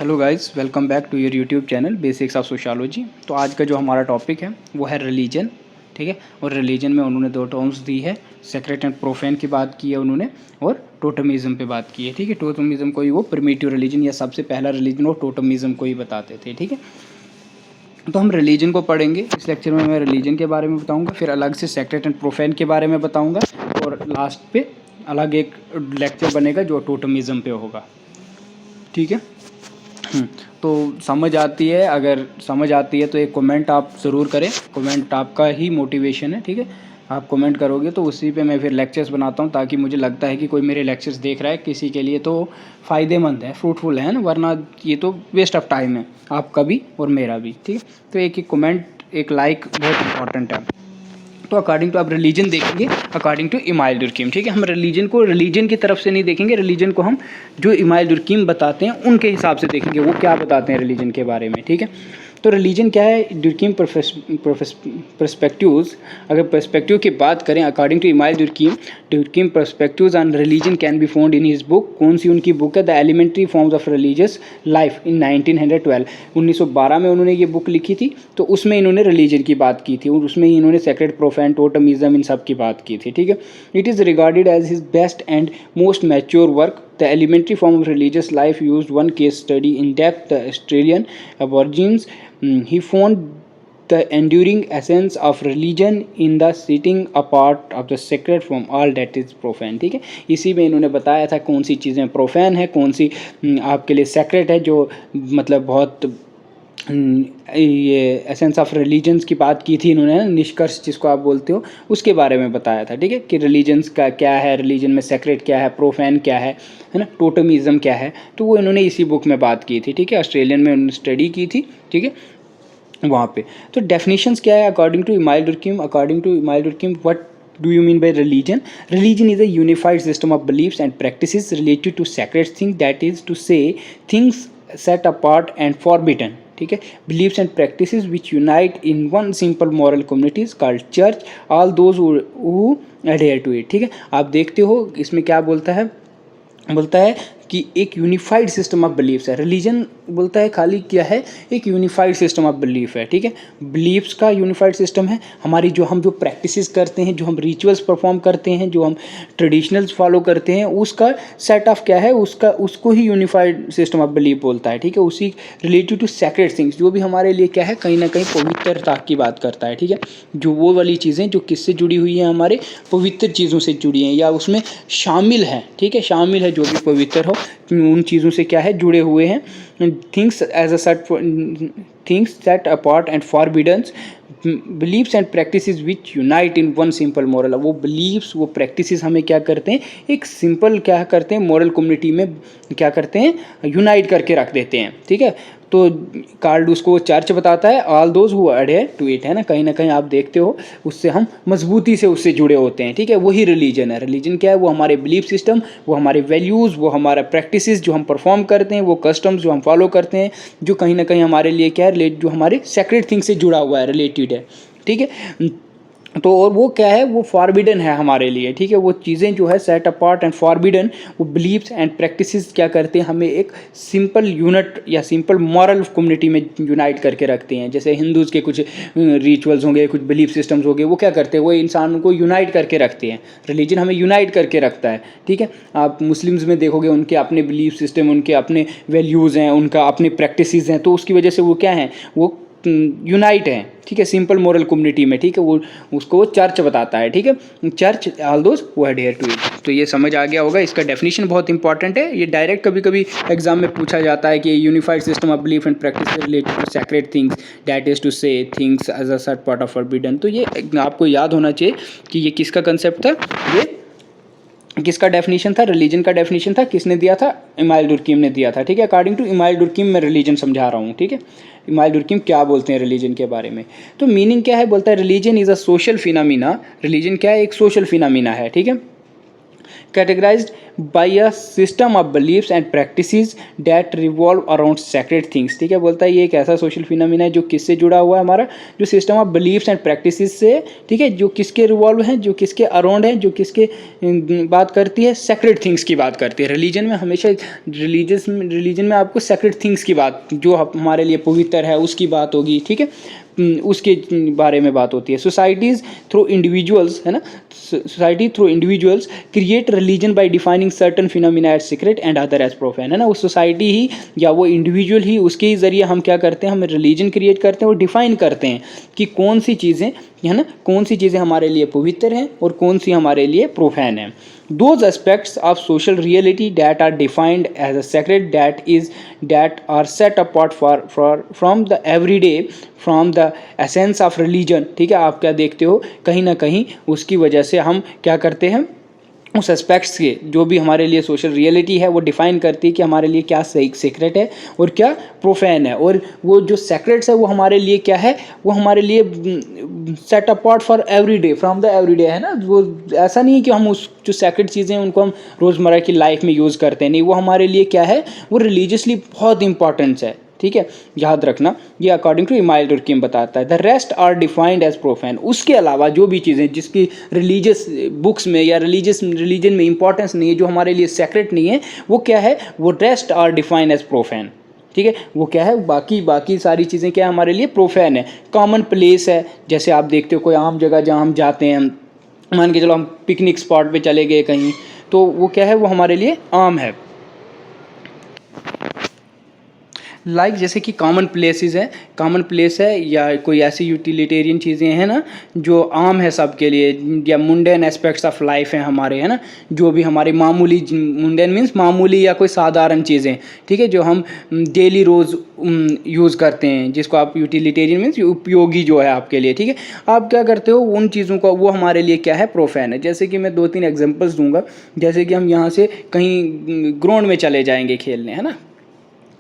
Hello guys, welcome back to your YouTube channel basics of sociology. तो आज का जो हमारा टॉपिक है वो है रिलीजन, ठीक है। और रिलीजन में उन्होंने दो टर्म्स दी है, सेक्रेट एंड प्रोफेन की बात की है उन्होंने, और टोटमिज्म पे बात की है, ठीक है। टोटमिज्म को ही वो प्रिमिटिव रिलीजन या सबसे पहला रिलीजन वो टोटमिज्म को ही बताते थे, ठीक है। तो हम रिलीजन को पढ़ेंगे इस लेक्चर में। मैं रिलीजन के बारे में बताऊंगा, फिर अलग से सेक्रेट एंड प्रोफेन के बारे में बताऊंगा, और लास्ट पे अलग एक लेक्चर बनेगा जो टोटमिज्म पे होगा, ठीक है। तो समझ आती है, अगर समझ आती है तो एक कमेंट आप ज़रूर करें। कमेंट आपका ही मोटिवेशन है, ठीक है। आप कमेंट करोगे तो उसी पे मैं फिर लेक्चर्स बनाता हूँ, ताकि मुझे लगता है कि कोई मेरे लेक्चर्स देख रहा है, किसी के लिए तो फ़ायदेमंद है, फ्रूटफुल है ना, वरना ये तो वेस्ट ऑफ टाइम है आपका भी और मेरा भी, ठीक है। तो एक कमेंट, एक लाइक बहुत इंपॉर्टेंट है। तो अकॉर्डिंग टू आप रिलीजन देखेंगे अकॉर्डिंग टू इमाइल दुर्कीम, ठीक है। हम रिलीजन को रिलीजन की तरफ से नहीं देखेंगे, रिलीजन को हम जो इमाइल दुर्कीम बताते हैं उनके हिसाब से देखेंगे, वो क्या बताते हैं रिलीजन के बारे में, ठीक है। तो रिलीजन क्या है, दुर्कीम पर्सपेक्टिव्स, अगर पर्सपेक्टिव की बात करें according to Emile Durkheim perspectives on religion can be found in his book. कौन सी उनकी बुक है? The elementary forms of religious life in 1912। 1912 में उन्होंने ये बुक लिखी थी, तो उसमें इन्होंने रिलीजन की बात की थी, और उसमें ही इन्होंने सेक्रेट, प्रोफेन, टोटमिज्म इन सब की बात की थी, ठीक है। It is regarded as his best and most mature work. The elementary form of religious life used one case study in depth, the Australian Aborigines. He found the enduring essence of religion in the setting apart of the sacred from all that is profane, ठीक है। इसी में इन्होंने बताया था कौन सी चीज़ें profane है, कौन सी आपके लिए सेक्रेट है, जो मतलब बहुत ये एसेंस ऑफ रिलीजन्स की बात की थी इन्होंने, निष्कर्ष जिसको आप बोलते हो, उसके बारे में बताया था, ठीक है, कि रिलीजन्स का क्या है, रिलीजन में सेक्रेट क्या है, प्रोफेन क्या है ना, टोटमिज्म क्या है। तो वो इन्होंने इसी बुक में बात की थी, ठीक है। ऑस्ट्रेलियन में उन्होंने स्टडी की थी, ठीक है, वहाँ पे। तो डेफिनेशंस क्या है according to Emile Durkheim? What do you mean by religion? Religion is a unified system of beliefs and practices related to sacred things, that is to say things set apart and forbidden, ठीक है। Beliefs and practices which unite in one simple moral community is called church, all those who adhere to it, ठीक है। आप देखते हो इसमें क्या बोलता है कि एक यूनिफाइड सिस्टम ऑफ बिलीफ्स है। रिलीजन बोलता है खाली क्या है, एक यूनिफाइड सिस्टम ऑफ बिलीफ है, ठीक है। बिलीफ्स का यूनिफाइड सिस्टम है। हमारी जो हम जो प्रैक्टिसेस करते हैं, जो हम रिचुअल्स परफॉर्म करते हैं, जो हम ट्रेडिशनल्स फॉलो करते हैं, उसका सेट ऑफ क्या है, उसको ही यूनिफाइड सिस्टम ऑफ बिलीफ बोलता है, ठीक है। उसी रिलेटेड टू सेक्रेड थिंग्स, जो भी हमारे लिए क्या है, कहीं ना कहीं पवित्रता की बात करता है, ठीक है। जो वो वाली चीज़ें जो किससे जुड़ी हुई हैं, हमारे पवित्र चीज़ों से जुड़ी हैं, या उसमें शामिल हैं, ठीक है, शामिल है, जो भी पवित्र हो उन चीज़ों से क्या है, जुड़े हुए हैं। Things as a set, things set apart and forbiddens, beliefs and practices which unite in one simple moral. वो बिलीव्स, वो प्रैक्टिसेस हमें क्या करते हैं, एक सिंपल क्या करते हैं, मॉरल कम्युनिटी में क्या करते हैं, यूनाइट करके रख देते हैं, ठीक है। तो कार्ड उसको चर्च बताता है, all those who adhere to it, है ना कहीं आप देखते हो उससे हम मजबूती से उससे जुड़े होते हैं, ठीक है। वही रिलीजन है। रिलीजन क्या है? वो हमारे बिलीफ सिस्टम, वो हमारे वैल्यूज़, वो हमारा प्रैक्टिसेस जो हम परफॉर्म करते हैं, वो कस्टम्स जो हम फॉलो करते हैं, जो कहीं ना कहीं हमारे लिए क्या है, जो हमारे सेक्रेट थिंग से जुड़ा हुआ है, रिलेटेड है, ठीक है। तो और वो क्या है, वो फॉरबिडन है हमारे लिए, ठीक है। वो चीज़ें जो है सेट अपार्ट एंड फॉरबिडन, वो बिलीव्स एंड प्रैक्टिसेस क्या करते हैं, हमें एक सिंपल यूनिट या सिंपल मॉरल कम्युनिटी में यूनाइट करके रखते हैं। जैसे हिंदूज़ के कुछ रिचुअल्स होंगे, कुछ बिलीफ सिस्टम्स होंगे, वो क्या करते हैं, वो इंसान को यूनाइट करके रखते हैं। रिलीजन हमें यूनाइट करके रखता है, ठीक है। आप मुस्लिम्स में देखोगे, उनके अपने बिलीफ सिस्टम, उनके अपने वैल्यूज़ हैं, उनका अपने प्रैक्टिसेस हैं, तो उसकी वजह से वो क्या हैं, वो यूनाइट है, ठीक है, सिंपल मोरल कम्युनिटी में, ठीक है। वो उसको वो चर्च बताता है, ठीक है। Church all those who adhere to it. तो ये समझ आ गया होगा। इसका डेफिनेशन बहुत इंपॉर्टेंट है। ये डायरेक्ट कभी कभी एग्जाम में पूछा जाता है कि unified system of belief and practice related to sacred things, that is to say things as a set part of forbidden. तो ये आपको याद होना चाहिए कि ये किसका कंसेप्ट था, ये किसका डेफिनेशन था, रिलीजन का डेफिनेशन था। किसने दिया था? इमाइल दुर्कीम ने दिया था, ठीक है। अकॉर्डिंग टू इमाइल दुर्कीम मैं रिलीजन समझा रहा हूँ, ठीक है। इमाइल दुर्कीम क्या बोलते हैं रिलीजन के बारे में? तो मीनिंग क्या है, बोलता है religion is a social phenomena. Religion क्या है? एक सोशल फिनोमिना है, ठीक है। categorized by a system of beliefs and practices that revolve around sacred things। ठीक है, बोलता है ये एक ऐसा सोशल फिनोमिना है जो किससे जुड़ा हुआ है, हमारा जो system of beliefs and practices से, ठीक है, जो किसके रिवॉल्व हैं, जो किसके अराउंड है, जो किसके बात करती है, सेक्रेड थिंग्स की बात करती है। रिलीजन में हमेशा रिलीजन में आपको सेक्रेड थिंग्स की बात, जो हमारे लिए पवित्र है उसकी बात होगी, ठीक है, उसके बारे में बात होती है। सोसाइटीज़ थ्रू इंडिविजुअल्स, है ना, society through individuals create religion by defining certain phenomena as secret and other as profane, है ना, वो सोसाइटी ही या वो इंडिविजुअल ही, उसके ही ज़रिए हम क्या करते हैं, हम रिलीजन क्रिएट करते हैं और डिफाइन करते हैं कि कौन सी चीज़ें, है ना, कौन सी चीज़ें हमारे लिए पवित्र हैं और कौन सी हमारे लिए प्रोफेन हैं। Those aspects of social reality that are defined as a sacred, that are set apart from the everyday, from the essence of religion, ठीक है, आप क्या देखते हो, कहीं ना कहीं उसकी वजह से हम क्या करते हैं, उस एस्पेक्ट्स के जो भी हमारे लिए सोशल रियलिटी है वो डिफ़ाइन करती है कि हमारे लिए क्या सीक्रेट है और क्या प्रोफेन है। और वो जो सेक्रेट्स है वो हमारे लिए क्या है, वो हमारे लिए set apart for everyday, from the everyday, है ना, वो ऐसा नहीं है कि हम उस जो सेक्रेट चीज़ें हैं उनको हम रोज़मर्रा की लाइफ में यूज़ करते हैं, नहीं, वो हमारे लिए क्या है, वो रिलीजियसली बहुत इंपॉर्टेंस है, ठीक है, याद रखना। ये अकॉर्डिंग टू इमाइल टुर्कीम बताता है। The rest are defined as profane, उसके अलावा जो भी चीज़ें जिसकी रिलीजियस बुक्स में या रिलीजन में इंपॉर्टेंस नहीं है, जो हमारे लिए सेक्रेट नहीं है, वो क्या है, वो rest are defined as profane, ठीक है, वो क्या है, बाकी सारी चीज़ें क्या है, हमारे लिए प्रोफेन है। कॉमन प्लेस है, जैसे आप देखते हो कोई आम जगह जहाँ हम जाते हैं, मान के चलो हम पिकनिक स्पॉट पे चले गए कहीं, तो वो क्या है, वो हमारे लिए आम है। लाइक जैसे कि कॉमन प्लेसेस है, कॉमन प्लेस है या कोई ऐसी यूटिलिटेरियन चीज़ें हैं ना जो आम है सबके लिए, या मुंडेन एस्पेक्ट्स ऑफ लाइफ हैं हमारे, है ना, जो भी हमारी मामूली, मुंडेन मीन्स मामूली या कोई साधारण चीज़ें, ठीक है, जो हम डेली रोज़ यूज़ करते हैं, जिसको आप यूटिलिटेरियन मीन्स उपयोगी जो है आपके लिए, ठीक है, आप क्या करते हो उन चीज़ों का, वो हमारे लिए क्या है, प्रोफेन है। जैसे कि मैं 2-3 एग्जांपल्स दूंगा, जैसे कि हम यहाँ से कहीं ग्राउंड में चले जाएंगे खेलने, है ना,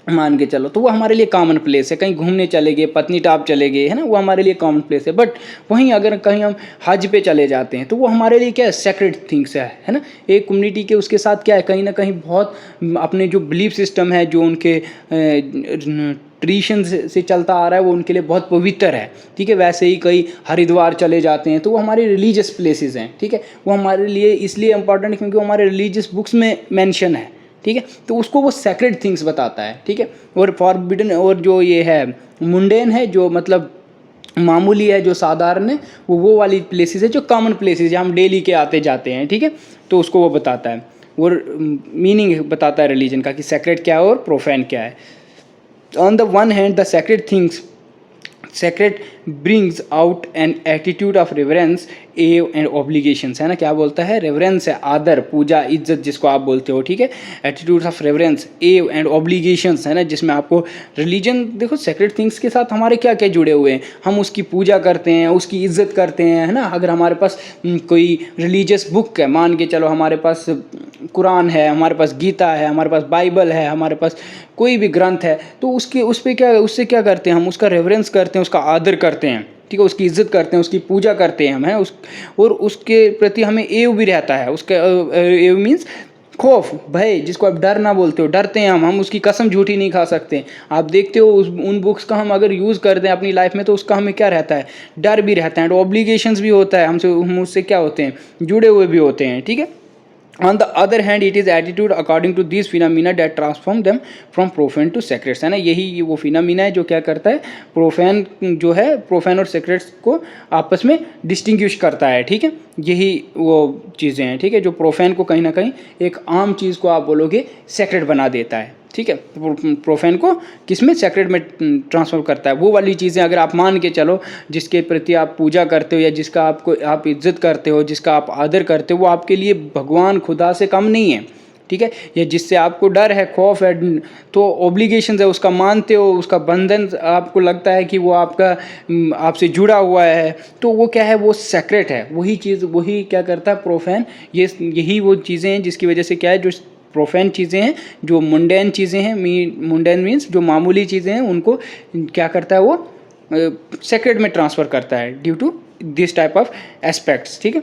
मान के चलो, तो वो हमारे लिए कॉमन प्लेस है। कहीं घूमने चले गए, पत्नीटॉप चले गए, है ना, वो हमारे लिए कॉमन प्लेस है। बट वहीं अगर कहीं हम हज पे चले जाते हैं तो वो हमारे लिए क्या है, सेक्रेड थिंग्स है ना, एक कम्युनिटी के उसके साथ क्या है, कहीं ना कहीं बहुत अपने जो बिलीफ सिस्टम है, जो उनके ट्रेडिशन से चलता आ रहा है, वो उनके लिए बहुत पवित्र है, ठीक है। वैसे ही कई हरिद्वार चले जाते हैं तो वो हमारे रिलीजियस प्लेसेस हैं, ठीक है, वो हमारे लिए इसलिए इंपॉर्टेंट है क्योंकि वो हमारे रिलीजियस बुक्स में मेंशन है, ठीक है, तो उसको वो सेक्रेड थिंग्स बताता है, ठीक है। और फॉरबिडन, और जो ये है मुंडेन है, जो मतलब मामूली है, जो साधारण है, वो वाली प्लेसेस है जो कॉमन प्लेसेस जहाँ हम डेली के आते जाते हैं, ठीक है, तो उसको वो बताता है और मीनिंग बताता है रिलीजन का कि सेक्रेड क्या है और प्रोफेन क्या है। On the one hand the sacred things secret brings out an attitude of reverence and obligations, है ना, क्या बोलता है, रेवरेंस है, आदर, पूजा, इज्जत जिसको आप बोलते हो, ठीक है, attitude of reverence and obligations, है ना, जिसमें आपको रिलीजन, देखो सेक्रेट थिंग्स के साथ हमारे क्या क्या जुड़े हुए हैं, हम उसकी पूजा करते हैं, उसकी इज्जत करते हैं, है ना। अगर हमारे पास कोई रिलीजियस बुक है, मान के चलो हमारे पास कुरान है, हमारे पास गीता है, हमारे पास बाइबल है, हमारे पास कोई भी ग्रंथ है, तो उससे क्या करते हैं, हम उसका रेवरेंस करते हैं, उसका आदर करते हैं, ठीक है, उसकी इज्जत करते हैं, उसकी पूजा करते हैं हम, है और उसके प्रति हमें एव भी रहता है। उसका एव मीन्स खौफ, भय, जिसको आप डर ना बोलते हो, डरते हैं हम उसकी कसम झूठी नहीं खा सकते। आप देखते हो उन बुक्स का हम अगर यूज़ करते हैं अपनी लाइफ में तो उसका हमें क्या रहता है, डर भी रहता है, और ऑब्लिगेशंस भी होता है, हम उससे क्या होते हैं, जुड़े हुए भी होते हैं, ठीक है। On the other hand, it is attitude according to these phenomena that transform them from profane to sacred, है ना, यही वो फिनोमिना है जो क्या करता है, प्रोफेन जो है, प्रोफेन और सेक्रेट को आपस में डिस्टिंग्विश करता है, ठीक है, यही वो चीज़ें हैं, ठीक है, जो प्रोफेन को कहीं ना कहीं एक आम चीज़ को आप बोलोगे सेक्रेट बना देता है, ठीक है, प्रोफेन को किस में, सेक्रेट में ट्रांसफर करता है। वो वाली चीज़ें अगर आप मान के चलो जिसके प्रति आप पूजा करते हो या जिसका आप इज्जत करते हो, जिसका आप आदर करते हो, वो आपके लिए भगवान खुदा से कम नहीं है, ठीक है, या जिससे आपको डर है, खौफ है, तो ऑब्लिगेशन है, उसका मानते हो, उसका बंधन आपको लगता है कि वो आपसे जुड़ा हुआ है, तो वो क्या है, वो सेक्रेट है। वही चीज़, वही क्या करता है प्रोफेन, यही वो चीज़ें हैं जिसकी वजह से क्या है, जो प्रोफेन चीज़ें हैं, जो मुंडेन चीज़ें हैं, मुंडेन मीन्स जो मामूली चीज़ें हैं, उनको क्या करता है, वो सेक्रेट में ट्रांसफ़र करता है due to this type of aspects, ठीक है।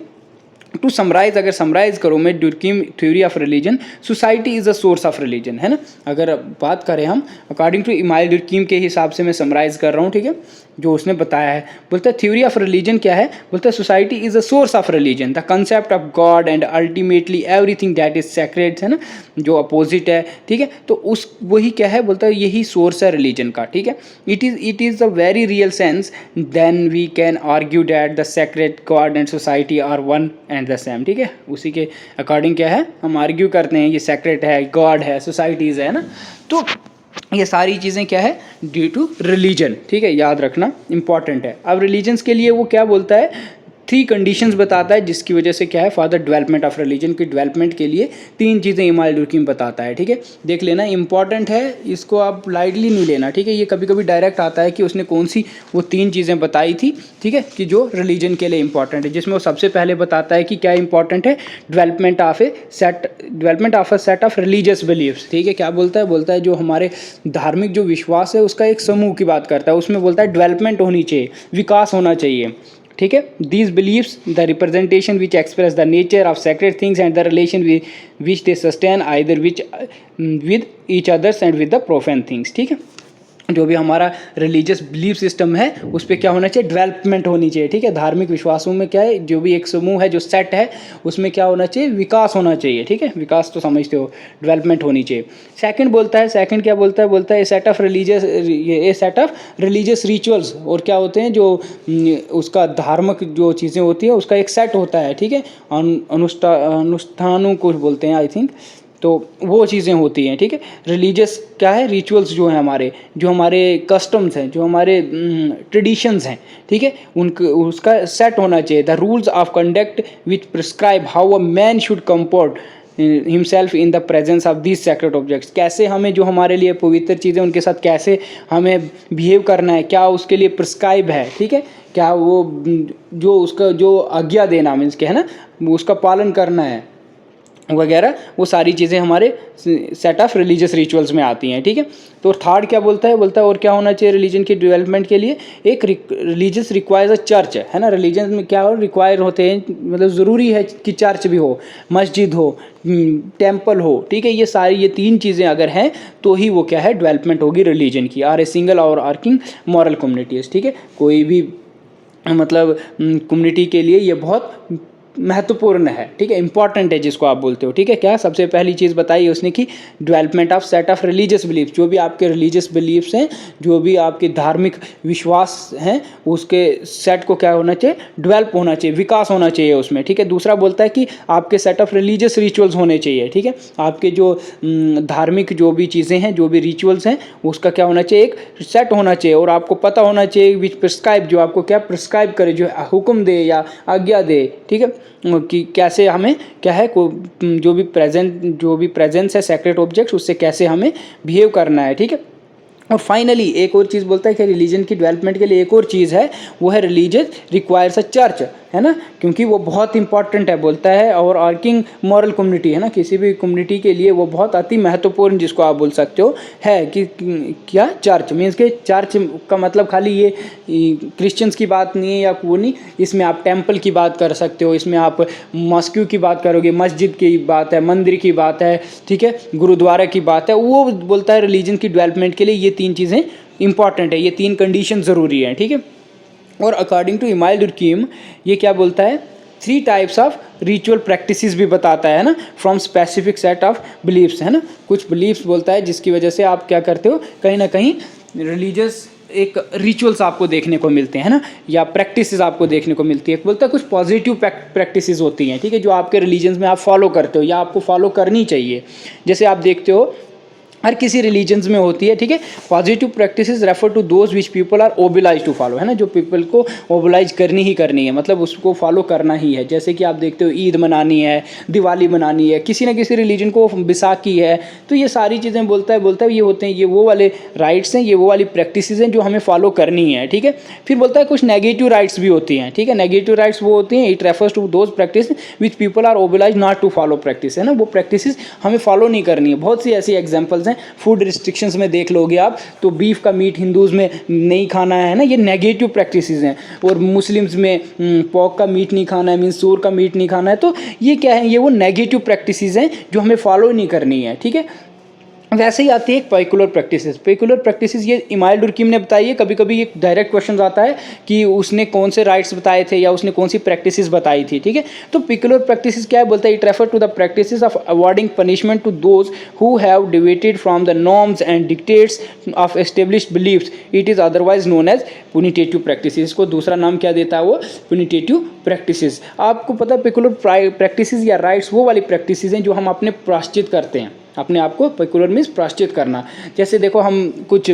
टू समराइज, अगर समराइज करो मैं Durkheim theory of religion, society is a source of religion, है ना। अगर बात करें हम अकॉर्डिंग टू इमाइल ड्यूरकीम के हिसाब से मैं समराइज कर रहा हूँ, ठीक है, जो उसने बताया है, बोलता है थ्योरी ऑफ रिलीजन क्या है, बोलता है society is a source of religion, the concept of God and ultimately everything that is sacred, है ना, जो अपोजिट है, ठीक है। तो उस वही क्या है, बोलता है यही सोर्स है रिलीजन का, ठीक है। It is a very real sense then we can argue that the sacred god and society are one and the same, ठीक है। उसी के अकॉर्डिंग क्या है, हम आर्ग्यू करते हैं ये सेक्रेट है, गॉड है, सोसाइटीज़ है ना। तो ये सारी चीज़ें क्या है, ड्यू टू रिलीजन, ठीक है, याद रखना इंपॉर्टेंट है। अब रिलीजन्स के लिए वो क्या बोलता है, 3 कंडीशंस बताता है जिसकी वजह से क्या है, for the development of religion की डेवलपमेंट के लिए 3 चीज़ें इमाम ड्यूरकीम बताता है, ठीक है। देख लेना, इंपॉर्टेंट है, इसको आप लाइटली नहीं लेना, ठीक है। ये कभी कभी डायरेक्ट आता है कि उसने कौन सी वो 3 चीज़ें बताई थी, ठीक है, कि जो रिलीजन के लिए इंपॉर्टेंट है, जिसमें वो सबसे पहले बताता है कि क्या इंपॉर्टेंट है, development of a set of religious beliefs, ठीक है। क्या बोलता है जो हमारे धार्मिक जो विश्वास है उसका एक समूह की बात करता है, उसमें बोलता है डेवलपमेंट होनी चाहिए, विकास होना चाहिए, ठीक है। These beliefs the representation which express the nature of sacred things and the relation which they sustain either which with each others and with the profane things, ठीक है। जो भी हमारा रिलीजियस बिलीफ सिस्टम है उस पर क्या होना चाहिए, डेवलपमेंट होनी चाहिए, ठीक है। धार्मिक विश्वासों में क्या है, जो भी एक समूह है, जो सेट है, उसमें क्या होना चाहिए, विकास होना चाहिए, ठीक है। विकास तो समझते हो, डेवलपमेंट होनी चाहिए। सेकंड बोलता है, सेकंड क्या बोलता है, सेट ऑफ रिलीजियस रिचुअल्स, और क्या होते हैं जो उसका धार्मिक जो चीज़ें होती है उसका एक सेट होता है, ठीक है। अनुष्ठानों को बोलते हैं आई थिंक, तो वो चीज़ें होती हैं, ठीक है। रिलीजियस क्या है, रिचुअल्स जो हैं हमारे, जो हमारे कस्टम्स हैं, जो हमारे ट्रेडिशंस हैं, ठीक है, उसका सेट होना चाहिए। The rules of conduct which prescribe how a man should comport himself in the presence of these sacred objects, कैसे हमें जो हमारे लिए पवित्र चीज़ें उनके साथ कैसे हमें बिहेव करना है, क्या उसके लिए प्रिस्क्राइब है, ठीक है। क्या वो जो उसका जो आज्ञा देना मीन्स क्या है ना, उसका पालन करना है वगैरह, वो सारी चीज़ें हमारे सेट ऑफ रिलीजियस रिचुअल्स में आती हैं, ठीक है। तो थर्ड क्या बोलता है और क्या होना चाहिए रिलीजन के डेवलपमेंट के लिए, एक रिलीजियस रिक्वायर्स अ चर्च, है ना। रिलीजन में क्या हो, रिक्वायर होते हैं, मतलब ज़रूरी है कि चर्च भी हो, मस्जिद हो, टेम्पल हो, ठीक है। ये 3 चीज़ें अगर हैं तो ही वो क्या है, डेवलपमेंट होगी रिलीजन की। आर ए सिंगल और आर्किंग मॉरल कम्युनिटीज़, ठीक है। कोई भी मतलब कम्युनिटी के लिए ये बहुत महत्वपूर्ण है, ठीक है, इंपॉर्टेंट है जिसको आप बोलते हो, ठीक है। क्या सबसे पहली चीज़ बताई उसने कि development of set of religious beliefs, जो भी आपके रिलीजियस बिलीफ्स हैं, जो भी आपके धार्मिक विश्वास हैं, उसके सेट को क्या होना चाहिए, डेवलप होना चाहिए, विकास होना चाहिए उसमें, ठीक है। दूसरा बोलता है कि आपके सेट ऑफ रिलीजियस रिचुअल्स होने चाहिए, ठीक है। आपके जो धार्मिक जो भी चीज़ें हैं, जो भी रिचुअल्स हैं, उसका क्या होना चाहिए, एक सेट होना चाहिए, और आपको पता होना चाहिए विच प्रिस्क्राइब, जो आपको क्या प्रिस्क्राइब करे, जो हुक्म दे या आज्ञा दे, ठीक है, कि कैसे हमें क्या है जो भी प्रेजेंस है सेक्रेट ऑब्जेक्ट्स, उससे कैसे हमें बिहेव करना है, ठीक है। और फाइनली एक और चीज़ बोलता है कि रिलीजन की डेवलपमेंट के लिए एक और चीज़ है, वो है रिलीजन रिक्वायर्स अ चर्च, है ना, क्योंकि वो बहुत इंपॉर्टेंट है, बोलता है। और आर्किंग मॉरल कम्युनिटी, है ना, किसी भी कम्युनिटी के लिए वो बहुत अति महत्वपूर्ण, जिसको आप बोल सकते हो, है कि क्या चर्च मीन्स के चर्च का मतलब खाली ये क्रिश्चियंस की बात नहीं है या वो नहीं, इसमें आप टेम्पल की बात कर सकते हो, इसमें आप मॉस्क्यू की बात करोगे, मस्जिद की बात है, मंदिर की बात है, ठीक है, गुरुद्वारा की बात है। वो बोलता है रिलीजन की डेवलपमेंट के लिए ये 3 चीज़ें इंपॉर्टेंट है, ये 3 कंडीशन ज़रूरी हैं, ठीक है। और अकॉर्डिंग टू इमाइल ड्यूरकीम ये क्या बोलता है, 3 टाइप्स ऑफ रिचुअल प्रैक्टिसेस भी बताता है ना, from specific set of beliefs, है ना। कुछ बिलीफ्स बोलता है जिसकी वजह से आप क्या करते हो, कहीं ना कहीं रिलीजियस एक रिचुअल्स आपको देखने को मिलते हैं ना, या प्रैक्टिसेस आपको देखने को मिलती है। बोलता है कुछ पॉजिटिव प्रैक्टिसेस होती हैं, ठीक है, जो आपके रिलीजन्स में आप फॉलो करते हो या आपको फॉलो करनी चाहिए। जैसे आप देखते हो हर किसी रिलीजन्स में होती है, ठीक है। Positive practices refer to those which people are obliged to follow, है ना, जो पीपल को ओबिलाइज करनी ही करनी है, मतलब उसको फॉलो करना ही है। जैसे कि आप देखते हो ईद मनानी है, दिवाली मनानी है, किसी ना किसी रिलीजन को बैसाखी है, तो ये सारी चीज़ें बोलता है ये होते हैं, ये वो वाले राइट्स हैं, ये वो वाली प्रैक्टिसेस हैं जो हमें फॉलो करनी है, ठीक है। फिर बोलता है कुछ नेगेटिव राइट्स भी होती हैं, ठीक है। नेगेटिव राइट्स वो होती हैं, it refers to those practice which people are obliged not to follow practice, है ना, वो प्रैक्टिस हमें फॉलो नहीं करनी है। बहुत सी ऐसी एग्जाम्पल्स हैं। फूड रिस्ट्रिक्शंस में देख लोगे आप तो बीफ का मीट हिंदूज़ में नहीं खाना है ना, ये नेगेटिव प्रैक्टिसेस हैं। और मुस्लिम्स में पॉर्क का मीट नहीं खाना है, मीन्स सूअर का मीट नहीं खाना है। तो ये क्या है, ये वो नेगेटिव प्रैक्टिसेस हैं जो हमें फॉलो नहीं करनी है, ठीक है। वैसे ही आती है एक पेकुलर प्रैक्टिसेस। पेकुलर प्रैक्टिसेस ये इमाइल डुर्कीम ने बताई है। कभी कभी एक डायरेक्ट क्वेश्चन आता है कि उसने कौन से राइट्स बताए थे या उसने कौन सी प्रैक्टिसेस बताई थी, ठीक है। तो पेकुलर प्रैक्टिसेस क्या है, बोलता है it refer to the practices of awarding punishment to those who have deviated from the norms and dictates of established beliefs. It is otherwise known as punitive practices. इसको दूसरा नाम क्या देता है वो, पुनिटेटिव प्रैक्टिसेस। आपको पता है पेकुलर प्रैक्टिसेस या राइट्स वो वाली प्रैक्टिसेस हैं जो हम अपने प्रायश्चित करते हैं, अपने आप को। पेकुलर मीन्स प्रायश्चित करना। जैसे देखो हम कुछ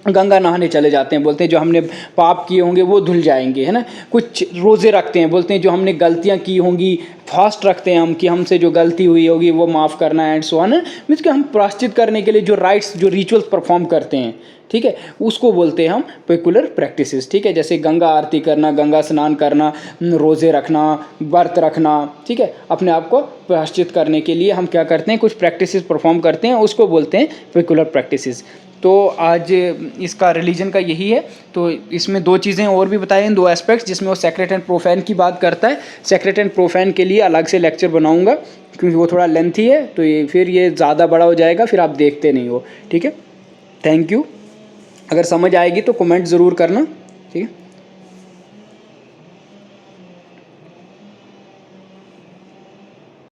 गंगा नहाने चले जाते हैं, बोलते हैं जो हमने पाप किए होंगे वो धुल जाएंगे, है ना। कुछ रोज़े रखते हैं, बोलते हैं जो हमने गलतियां की होंगी, फास्ट रखते हैं हम कि हमसे जो गलती हुई होगी वो माफ़ करना है एंड सो ऑन। मीन्स कि हम प्रायश्चित करने के लिए जो राइट्स जो रिचुअल्स परफॉर्म करते हैं, ठीक है, उसको बोलते हैं हम पेकुलर प्रैक्टिसेस, ठीक है। जैसे गंगा आरती करना, गंगा स्नान करना, रोज़े रखना, व्रत रखना, ठीक है। अपने आप को प्रायश्चित करने के लिए हम क्या करते हैं, कुछ प्रैक्टिसेस परफॉर्म करते हैं, उसको बोलते हैं पेकुलर प्रैक्टिसेस। तो आज इसका रिलीजन का यही है। तो इसमें दो चीज़ें और भी बताए हैं, दो एस्पेक्ट्स, जिसमें वो सेक्रेट एंड प्रोफैन की बात करता है। सेक्रेट एंड प्रोफैन के लिए अलग से लेक्चर बनाऊंगा क्योंकि वो थोड़ा लेंथी है, तो ये फिर ये ज़्यादा बड़ा हो जाएगा, फिर आप देखते नहीं हो, ठीक है। Thank you. अगर समझ आएगी तो कमेंट ज़रूर करना, ठीक है।